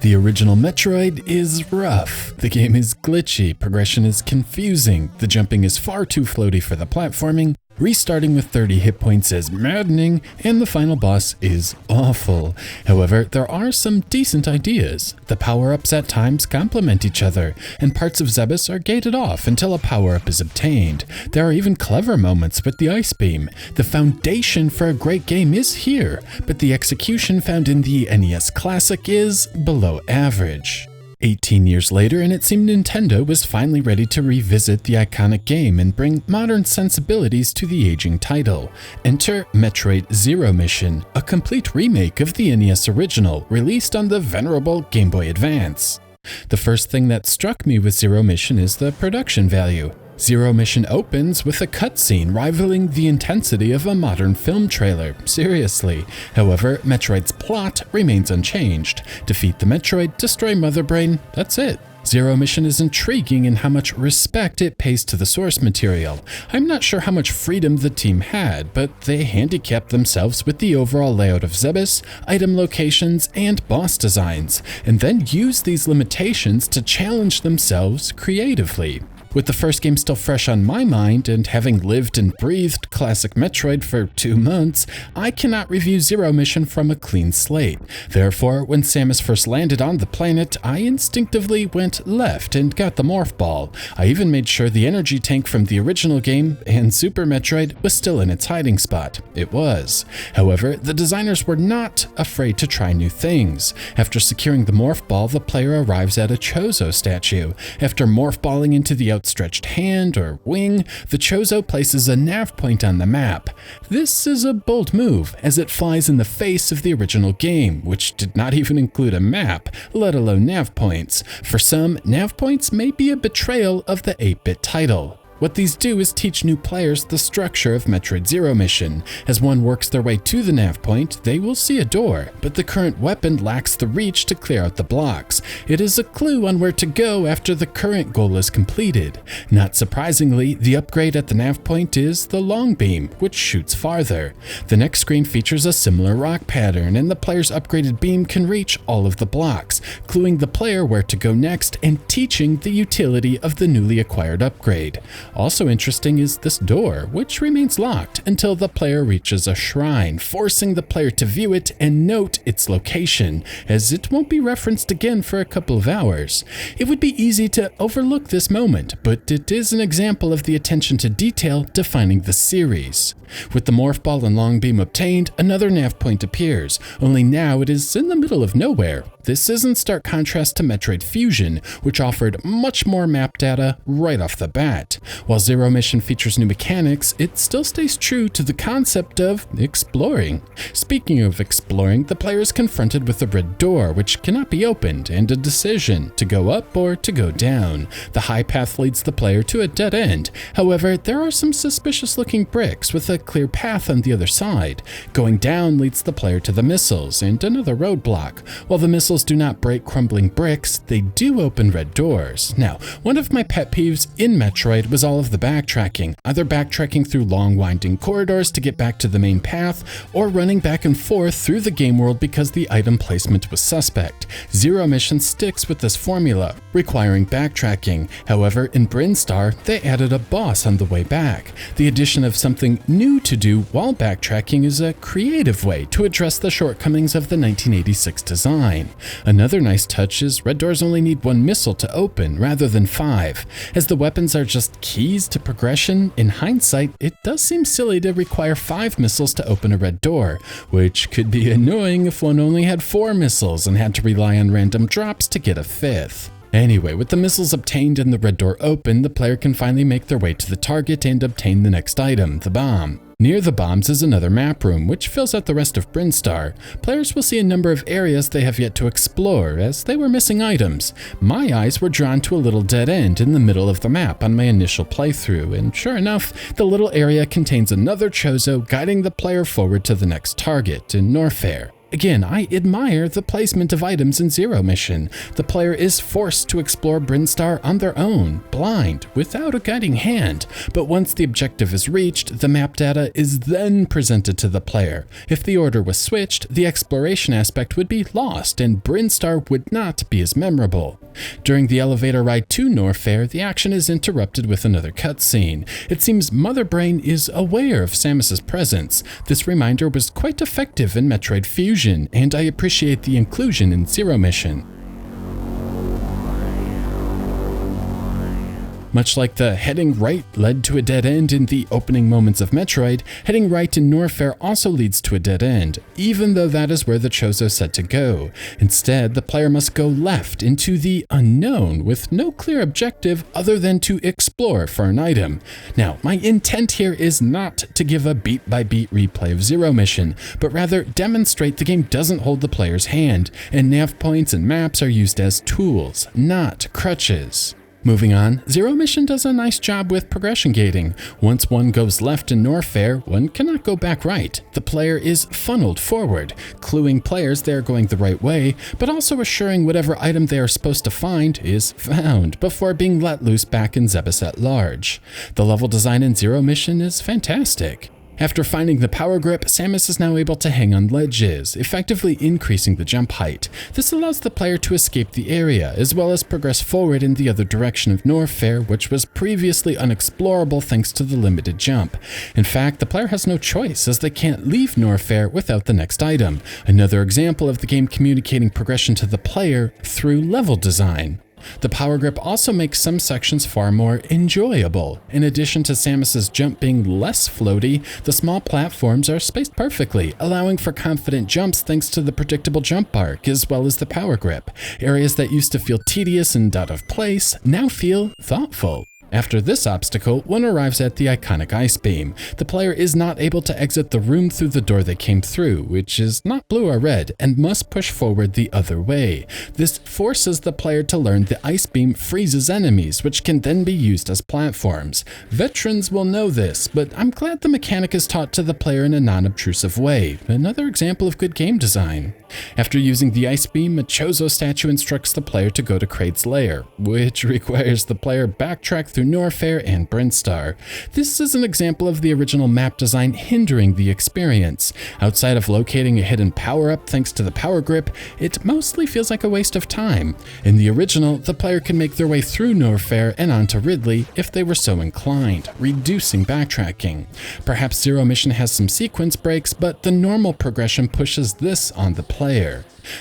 The original Metroid is rough. The game is glitchy, progression is confusing, the jumping is far too floaty for the platforming, restarting with 30 hit points is maddening, and the final boss is awful. However, there are some decent ideas. The power-ups at times complement each other, and parts of Zebes are gated off until a power-up is obtained. There are even clever moments with the Ice Beam. The foundation for a great game is here, but the execution found in the NES Classic is below average. 18 years later, and it seemed Nintendo was finally ready to revisit the iconic game and bring modern sensibilities to the aging title. Enter Metroid Zero Mission, a complete remake of the NES original, released on the venerable Game Boy Advance. The first thing that struck me with Zero Mission is the production value. Zero Mission opens with a cutscene rivaling the intensity of a modern film trailer. Seriously. However, Metroid's plot remains unchanged. Defeat the Metroid, destroy Mother Brain, that's it. Zero Mission is intriguing in how much respect it pays to the source material. I'm not sure how much freedom the team had, but they handicapped themselves with the overall layout of Zebes, item locations, and boss designs, and then used these limitations to challenge themselves creatively. With the first game still fresh on my mind, and having lived and breathed classic Metroid for 2 months, I cannot review Zero Mission from a clean slate. Therefore, when Samus first landed on the planet, I instinctively went left and got the Morph Ball. I even made sure the energy tank from the original game and Super Metroid was still in its hiding spot. It was. However, the designers were not afraid to try new things. After securing the Morph Ball, the player arrives at a Chozo statue. After Morph Balling into the outstretched hand or wing, the Chozo places a nav point on the map. This is a bold move, as it flies in the face of the original game, which did not even include a map, let alone nav points. For some, nav points may be a betrayal of the 8-bit title. What these do is teach new players the structure of Metroid Zero Mission. As one works their way to the nav point, they will see a door, but the current weapon lacks the reach to clear out the blocks. It is a clue on where to go after the current goal is completed. Not surprisingly, the upgrade at the nav point is the long beam, which shoots farther. The next screen features a similar rock pattern, and the player's upgraded beam can reach all of the blocks, cluing the player where to go next and teaching the utility of the newly acquired upgrade. Also interesting is this door, which remains locked until the player reaches a shrine, forcing the player to view it and note its location, as it won't be referenced again for a couple of hours. It would be easy to overlook this moment, but it is an example of the attention to detail defining the series. With the Morph Ball and Long Beam obtained, another nav point appears, only now it is in the middle of nowhere. This is in stark contrast to Metroid Fusion, which offered much more map data right off the bat. While Zero Mission features new mechanics, it still stays true to the concept of exploring. Speaking of exploring, the player is confronted with a red door which cannot be opened, and a decision to go up or to go down. The high path leads the player to a dead end. However, there are some suspicious looking bricks with a clear path on the other side. Going down leads the player to the missiles and another roadblock. While the missiles do not break crumbling bricks, they do open red doors. Now, one of my pet peeves in Metroid was all of the backtracking, either backtracking through long winding corridors to get back to the main path, or running back and forth through the game world because the item placement was suspect. Zero Mission sticks with this formula, requiring backtracking. However, in Brinstar, they added a boss on the way back. The addition of something new to do while backtracking is a creative way to address the shortcomings of the 1986 design. Another nice touch is red doors only need 1 missile to open rather than 5. As the weapons are just keys to progression, in hindsight, it does seem silly to require 5 missiles to open a red door, which could be annoying if one only had 4 missiles and had to rely on random drops to get a 5th. Anyway, with the missiles obtained and the red door open, the player can finally make their way to the target and obtain the next item, the bomb. Near the bombs is another map room, which fills out the rest of Brinstar. Players will see a number of areas they have yet to explore, as they were missing items. My eyes were drawn to a little dead end in the middle of the map on my initial playthrough, and sure enough, the little area contains another Chozo guiding the player forward to the next target in Norfair. Again, I admire the placement of items in Zero Mission. The player is forced to explore Brinstar on their own, blind, without a guiding hand, but once the objective is reached, the map data is then presented to the player. If the order was switched, the exploration aspect would be lost and Brinstar would not be as memorable. During the elevator ride to Norfair, the action is interrupted with another cutscene. It seems Mother Brain is aware of Samus's presence. This reminder was quite effective in Metroid Fusion, and I appreciate the inclusion in Zero Mission. Much like the heading right led to a dead end in the opening moments of Metroid, heading right in Norfair also leads to a dead end, even though that is where the Chozo said to go. Instead, the player must go left into the unknown with no clear objective other than to explore for an item. Now, my intent here is not to give a beat-by-beat replay of Zero Mission, but rather demonstrate the game doesn't hold the player's hand, and nav points and maps are used as tools, not crutches. Moving on, Zero Mission does a nice job with progression gating. Once one goes left in Norfair, one cannot go back right. The player is funneled forward, cluing players they are going the right way, but also assuring whatever item they are supposed to find is found before being let loose back in Zebes at large. The level design in Zero Mission is fantastic. After finding the power grip, Samus is now able to hang on ledges, effectively increasing the jump height. This allows the player to escape the area, as well as progress forward in the other direction of Norfair, which was previously unexplorable thanks to the limited jump. In fact, the player has no choice, as they can't leave Norfair without the next item. Another example of the game communicating progression to the player through level design. The power grip also makes some sections far more enjoyable. In addition to Samus's jump being less floaty, the small platforms are spaced perfectly, allowing for confident jumps thanks to the predictable jump arc as well as the power grip. Areas that used to feel tedious and out of place now feel thoughtful. After this obstacle, one arrives at the iconic ice beam. The player is not able to exit the room through the door they came through, which is not blue or red, and must push forward the other way. This forces the player to learn the ice beam freezes enemies, which can then be used as platforms. Veterans will know this, but I'm glad the mechanic is taught to the player in a non-obtrusive way. Another example of good game design. After using the ice beam, a Chozo statue instructs the player to go to Kraid's lair, which requires the player backtrack through Norfair and Brinstar. This is an example of the original map design hindering the experience. Outside of locating a hidden power-up thanks to the power grip, it mostly feels like a waste of time. In the original, the player can make their way through Norfair and onto Ridley if they were so inclined, reducing backtracking. Perhaps Zero Mission has some sequence breaks, but the normal progression pushes this on the player.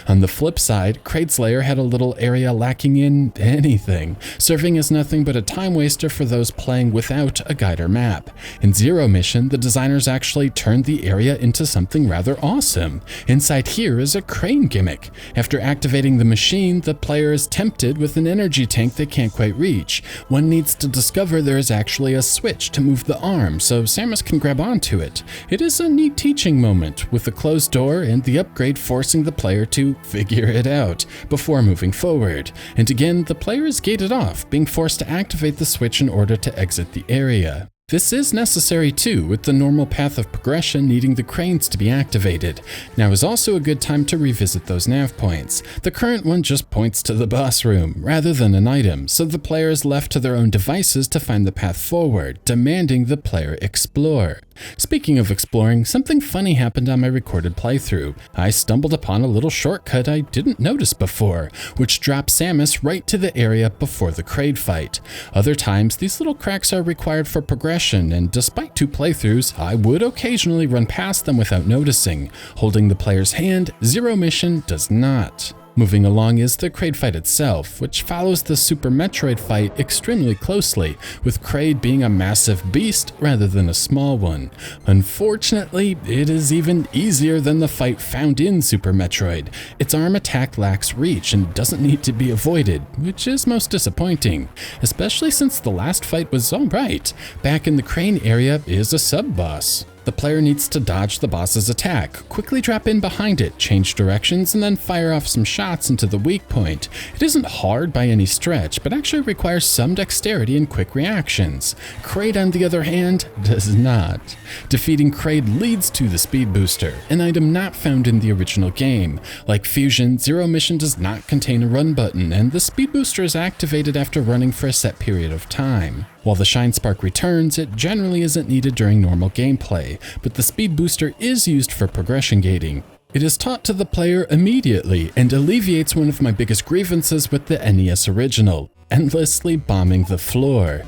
On the flip side, Kraid's lair had a little area lacking in anything, serving as nothing but a time waster for those playing without a guide or map. In Zero Mission, the designers actually turned the area into something rather awesome. Inside here is a crane gimmick. After activating the machine, the player is tempted with an energy tank they can't quite reach. One needs to discover there is actually a switch to move the arm, so Samus can grab onto it. It is a neat teaching moment, with the closed door and the upgrade forcing the player to figure it out before moving forward. And again, the player is gated off, being forced to activate the switch in order to exit the area. This is necessary too, with the normal path of progression needing the cranes to be activated. Now is also a good time to revisit those nav points. The current one just points to the boss room, rather than an item, so the player is left to their own devices to find the path forward, demanding the player explore. Speaking of exploring, something funny happened on my recorded playthrough. I stumbled upon a little shortcut I didn't notice before, which dropped Samus right to the area before the Kraid fight. Other times, these little cracks are required for progression, and despite 2 playthroughs, I would occasionally run past them without noticing. Holding the player's hand, Zero Mission does not. Moving along is the Kraid fight itself, which follows the Super Metroid fight extremely closely, with Kraid being a massive beast rather than a small one. Unfortunately, it is even easier than the fight found in Super Metroid. Its arm attack lacks reach and doesn't need to be avoided, which is most disappointing, especially since the last fight was alright. Back in the crane area is a sub-boss. The player needs to dodge the boss's attack, quickly drop in behind it, change directions, and then fire off some shots into the weak point. It isn't hard by any stretch, but actually requires some dexterity and quick reactions. Kraid, on the other hand, does not. Defeating Kraid leads to the Speed Booster, an item not found in the original game. Like Fusion, Zero Mission does not contain a run button, and the Speed Booster is activated after running for a set period of time. While the Shine Spark returns, it generally isn't needed during normal gameplay, but the Speed Booster is used for progression gating. It is taught to the player immediately and alleviates one of my biggest grievances with the NES original: endlessly bombing the floor.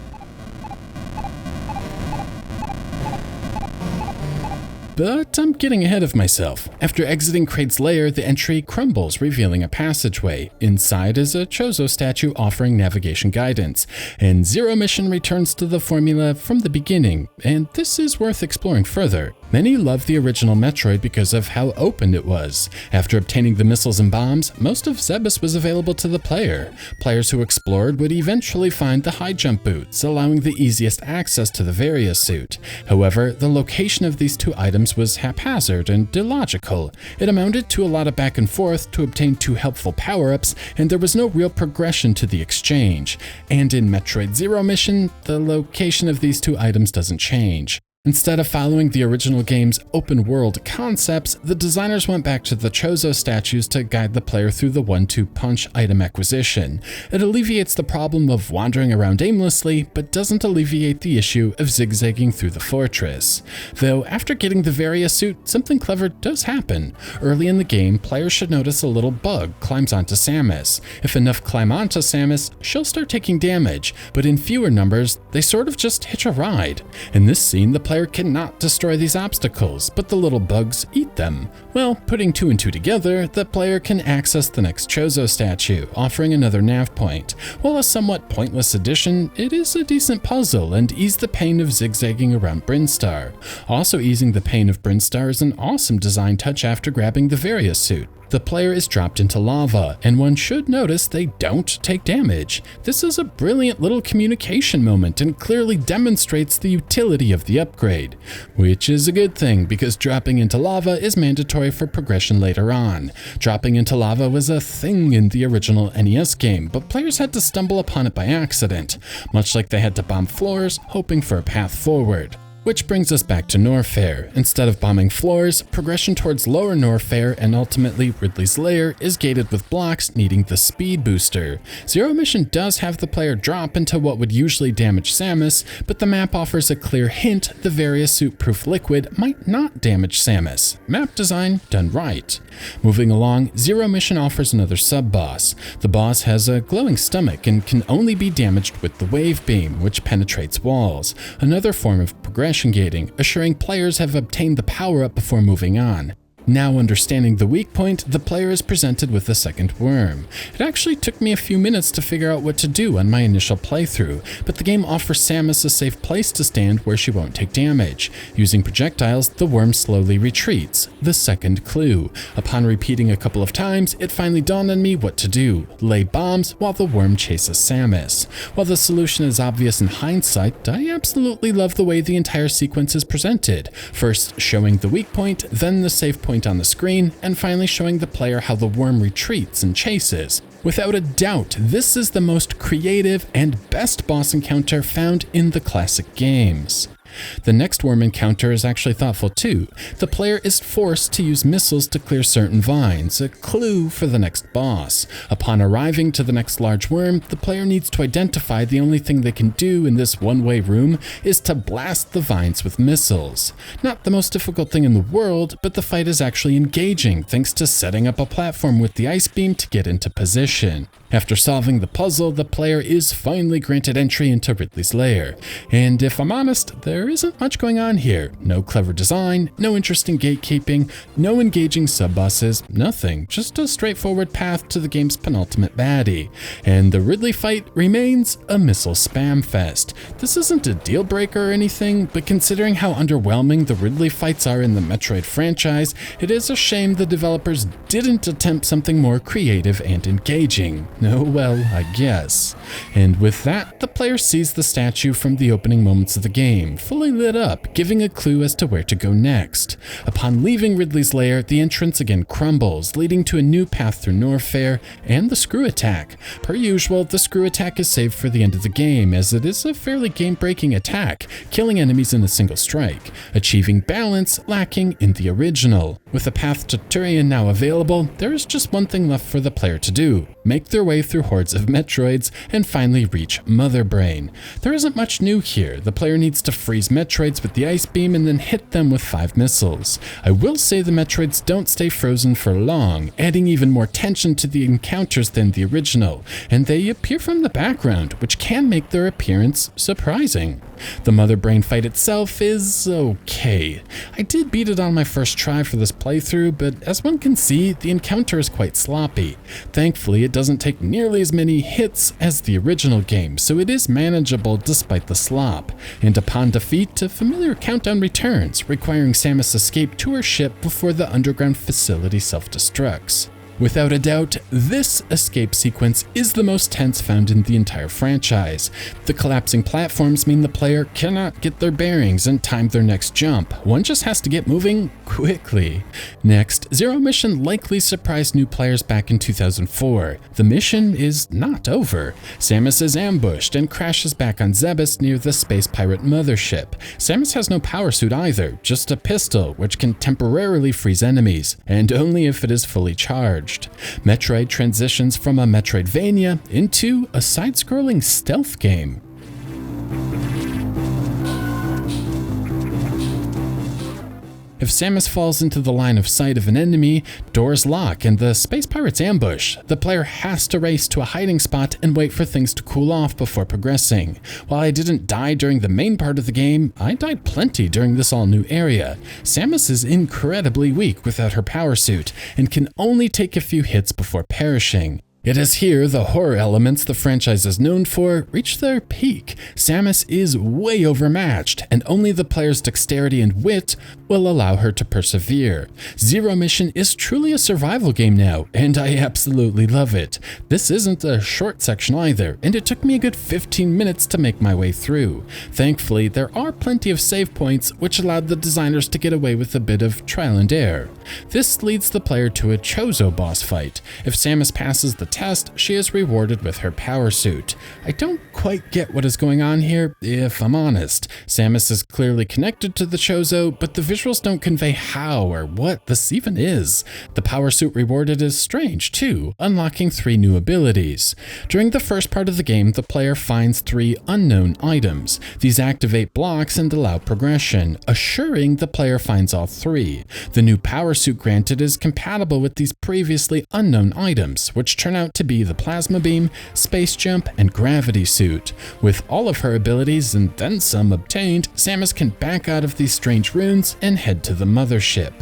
But I'm getting ahead of myself. After exiting Kraid's lair, the entry crumbles, revealing a passageway. Inside is a Chozo statue offering navigation guidance, and Zero Mission returns to the formula from the beginning, and this is worth exploring further. Many love the original Metroid because of how open it was. After obtaining the missiles and bombs, most of Zebes was available to the player. Players who explored would eventually find the high jump boots, allowing the easiest access to the Varia suit. However, the location of these two items was haphazard and illogical. It amounted to a lot of back and forth to obtain two helpful power-ups, and there was no real progression to the exchange. And in Metroid Zero Mission, the location of these two items doesn't change. Instead of following the original game's open-world concepts, the designers went back to the Chozo statues to guide the player through the 1-2 punch item acquisition. It alleviates the problem of wandering around aimlessly, but doesn't alleviate the issue of zigzagging through the fortress. Though after getting the Varia suit, something clever does happen. Early in the game, players should notice a little bug climbs onto Samus. If enough climb onto Samus, she'll start taking damage, but in fewer numbers, they sort of just hitch a ride. In this scene, the player cannot destroy these obstacles, but the little bugs eat them. Well, putting 2 and 2 together, the player can access the next Chozo statue, offering another nav point. While a somewhat pointless addition, it is a decent puzzle and ease the pain of zigzagging around Brinstar. Also easing the pain of Brinstar is an awesome design touch after grabbing the Varia suit. The player is dropped into lava, and one should notice they don't take damage. This is a brilliant little communication moment and clearly demonstrates the utility of the upgrade. Which is a good thing, because dropping into lava is mandatory for progression later on. Dropping into lava was a thing in the original NES game, but players had to stumble upon it by accident, much like they had to bomb floors, hoping for a path forward. Which brings us back to Norfair. Instead of bombing floors, progression towards lower Norfair and ultimately Ridley's lair is gated with blocks needing the Speed Booster. Zero Mission does have the player drop into what would usually damage Samus, but the map offers a clear hint the Varia suit-proof liquid might not damage Samus. Map design done right. Moving along, Zero Mission offers another sub-boss. The boss has a glowing stomach and can only be damaged with the wave beam, which penetrates walls, another form of progression gating, assuring players have obtained the power-up before moving on. Now understanding the weak point, the player is presented with a second worm. It actually took me a few minutes to figure out what to do on my initial playthrough, but the game offers Samus a safe place to stand where she won't take damage. Using projectiles, the worm slowly retreats. The second clue. Upon repeating a couple of times, it finally dawned on me what to do: lay bombs while the worm chases Samus. While the solution is obvious in hindsight, I absolutely love the way the entire sequence is presented. First showing the weak point, then the safe point on the screen, and finally showing the player how the worm retreats and chases. Without a doubt, this is the most creative and best boss encounter found in the classic games. The next worm encounter is actually thoughtful too. The player is forced to use missiles to clear certain vines, a clue for the next boss. Upon arriving to the next large worm, the player needs to identify the only thing they can do in this one-way room is to blast the vines with missiles. Not the most difficult thing in the world, but the fight is actually engaging thanks to setting up a platform with the ice beam to get into position. After solving the puzzle, the player is finally granted entry into Ridley's lair. And if I'm honest, there isn't much going on here. No clever design, no interesting gatekeeping, no engaging sub-bosses, nothing. Just a straightforward path to the game's penultimate baddie. And the Ridley fight remains a missile spam fest. This isn't a deal breaker or anything, but considering how underwhelming the Ridley fights are in the Metroid franchise, it is a shame the developers didn't attempt something more creative and engaging. Oh well, I guess. And with that, the player sees the statue from the opening moments of the game, fully lit up, giving a clue as to where to go next. Upon leaving Ridley's lair, the entrance again crumbles, leading to a new path through Norfair and the screw attack. Per usual, the screw attack is saved for the end of the game, as it is a fairly game-breaking attack, killing enemies in a single strike, achieving balance lacking in the original. With the path to Turian now available, there is just one thing left for the player to do: make their way through hordes of Metroids and finally reach Mother Brain. There isn't much new here. The player needs to freeze Metroids with the Ice Beam and then hit them with 5 missiles. I will say the Metroids don't stay frozen for long, adding even more tension to the encounters than the original, and they appear from the background, which can make their appearance surprising. The Mother Brain fight itself is okay. I did beat it on my first try for this playthrough, but as one can see, the encounter is quite sloppy. Thankfully, it doesn't take nearly as many hits as the original game, so it is manageable despite the slop. And upon defeat, a familiar countdown returns, requiring Samus' escape to her ship before the underground facility self-destructs. Without a doubt, this escape sequence is the most tense found in the entire franchise. The collapsing platforms mean the player cannot get their bearings and time their next jump. One just has to get moving quickly. Next, Zero Mission likely surprised new players back in 2004. The mission is not over. Samus is ambushed and crashes back on Zebes near the space pirate mothership. Samus has no power suit either, just a pistol, which can temporarily freeze enemies, and only if it is fully charged. Metroid transitions from a Metroidvania into a side-scrolling stealth game. If Samus falls into the line of sight of an enemy, doors lock and the space pirates ambush. The player has to race to a hiding spot and wait for things to cool off before progressing. While I didn't die during the main part of the game, I died plenty during this all-new area. Samus is incredibly weak without her power suit and can only take a few hits before perishing. It is here the horror elements the franchise is known for reach their peak. Samus is way overmatched, and only the player's dexterity and wit will allow her to persevere. Zero Mission is truly a survival game now, and I absolutely love it. This isn't a short section either, and it took me a good 15 minutes to make my way through. Thankfully, there are plenty of save points, which allowed the designers to get away with a bit of trial and error. This leads the player to a Chozo boss fight. If Samus passes the test, she is rewarded with her power suit. I don't quite get what is going on here, if I'm honest. Samus is clearly connected to the Chozo, but the visuals don't convey how or what this even is. The power suit rewarded is strange too, unlocking 3 new abilities. During the first part of the game, the player finds 3 unknown items. These activate blocks and allow progression, assuring the player finds all 3. The new power suit granted is compatible with these previously unknown items, which turn out to be the plasma beam, space jump, and gravity suit. With all of her abilities and then some obtained, Samus can back out of these strange runes and head to the mothership.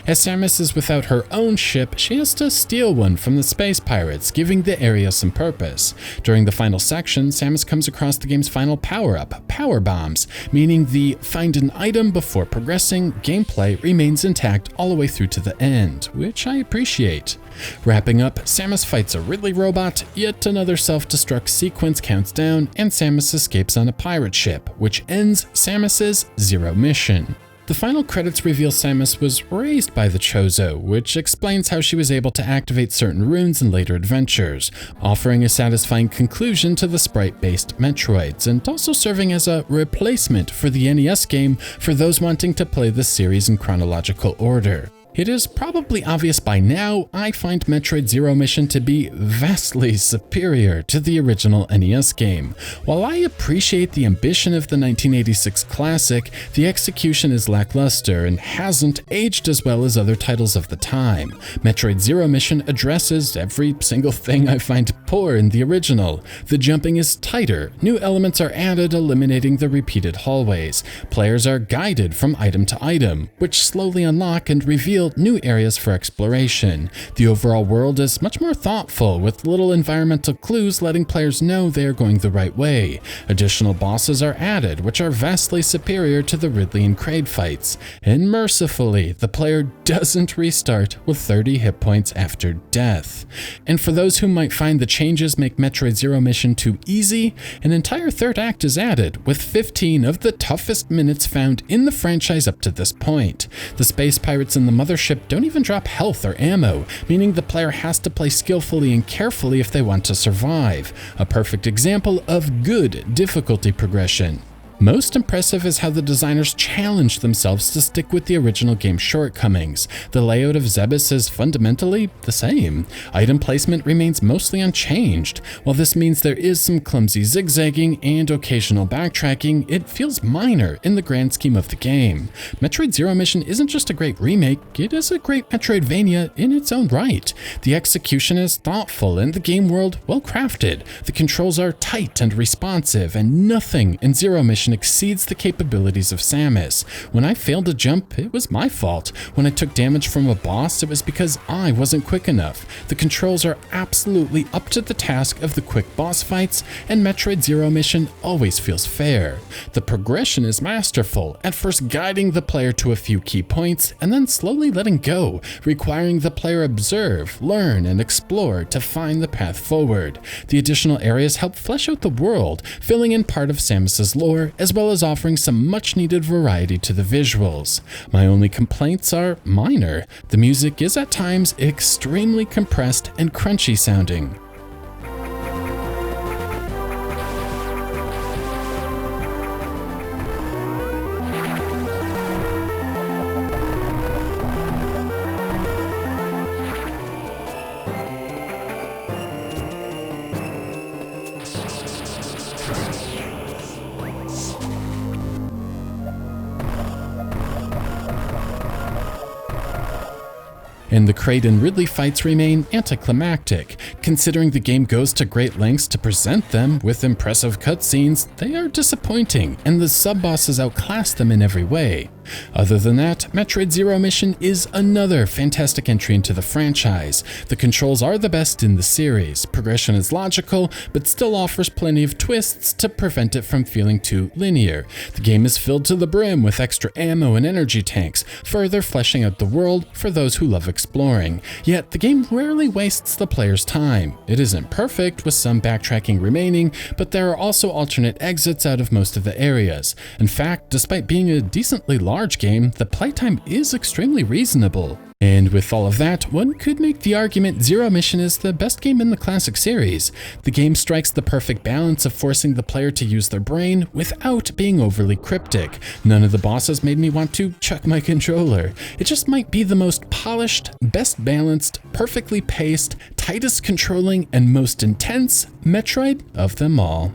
As Samus is without her own ship, she has to steal one from the space pirates, giving the area some purpose. During the final section, Samus comes across the game's final power-up, Power Bombs, meaning the find an item before progressing gameplay remains intact all the way through to the end, which I appreciate. Wrapping up, Samus fights a Ridley robot, yet another self-destruct sequence counts down, and Samus escapes on a pirate ship, which ends Samus's Zero Mission. The final credits reveal Samus was raised by the Chozo, which explains how she was able to activate certain runes in later adventures, offering a satisfying conclusion to the sprite-based Metroids, and also serving as a replacement for the NES game for those wanting to play the series in chronological order. It is probably obvious by now, I find Metroid Zero Mission to be vastly superior to the original NES game. While I appreciate the ambition of the 1986 classic, the execution is lackluster and hasn't aged as well as other titles of the time. Metroid Zero Mission addresses every single thing I find poor in the original. The jumping is tighter, new elements are added eliminating the repeated hallways. Players are guided from item to item, which slowly unlock and reveal reveal new areas for exploration. The overall world is much more thoughtful, with little environmental clues letting players know they are going the right way. Additional bosses are added, which are vastly superior to the Ridley and Kraid fights. And mercifully, the player doesn't restart with 30 hit points after death. And for those who might find the changes make Metroid Zero Mission too easy, an entire third act is added, with 15 of the toughest minutes found in the franchise up to this point. The space pirates in the mothership don't even drop health or ammo, meaning the player has to play skillfully and carefully if they want to survive. A perfect example of good difficulty progression. Most impressive is how the designers challenged themselves to stick with the original game's shortcomings. The layout of Zebes is fundamentally the same. Item placement remains mostly unchanged. While this means there is some clumsy zigzagging and occasional backtracking, it feels minor in the grand scheme of the game. Metroid Zero Mission isn't just a great remake, it is a great Metroidvania in its own right. The execution is thoughtful and the game world well crafted. The controls are tight and responsive, and nothing in Zero Mission exceeds the capabilities of Samus. When I failed to jump, it was my fault. When I took damage from a boss, it was because I wasn't quick enough. The controls are absolutely up to the task of the quick boss fights, and Metroid Zero Mission always feels fair. The progression is masterful, at first guiding the player to a few key points, and then slowly letting go, requiring the player observe, learn, and explore to find the path forward. The additional areas help flesh out the world, filling in part of Samus's lore, as well as offering some much-needed variety to the visuals. My only complaints are minor. The music is at times extremely compressed and crunchy sounding. And the Kraid and Ridley fights remain anticlimactic. Considering the game goes to great lengths to present them with impressive cutscenes, they are disappointing, and the sub-bosses outclass them in every way. Other than that, Metroid Zero Mission is another fantastic entry into the franchise. The controls are the best in the series, progression is logical, but still offers plenty of twists to prevent it from feeling too linear. The game is filled to the brim with extra ammo and energy tanks, further fleshing out the world for those who love exploring. Yet the game rarely wastes the player's time. It isn't perfect, with some backtracking remaining, but there are also alternate exits out of most of the areas. In fact, despite being a decently large game, the playtime is extremely reasonable. And with all of that, one could make the argument Zero Mission is the best game in the classic series. The game strikes the perfect balance of forcing the player to use their brain without being overly cryptic. None of the bosses made me want to chuck my controller. It just might be the most polished, best balanced, perfectly paced, tightest controlling, and most intense Metroid of them all.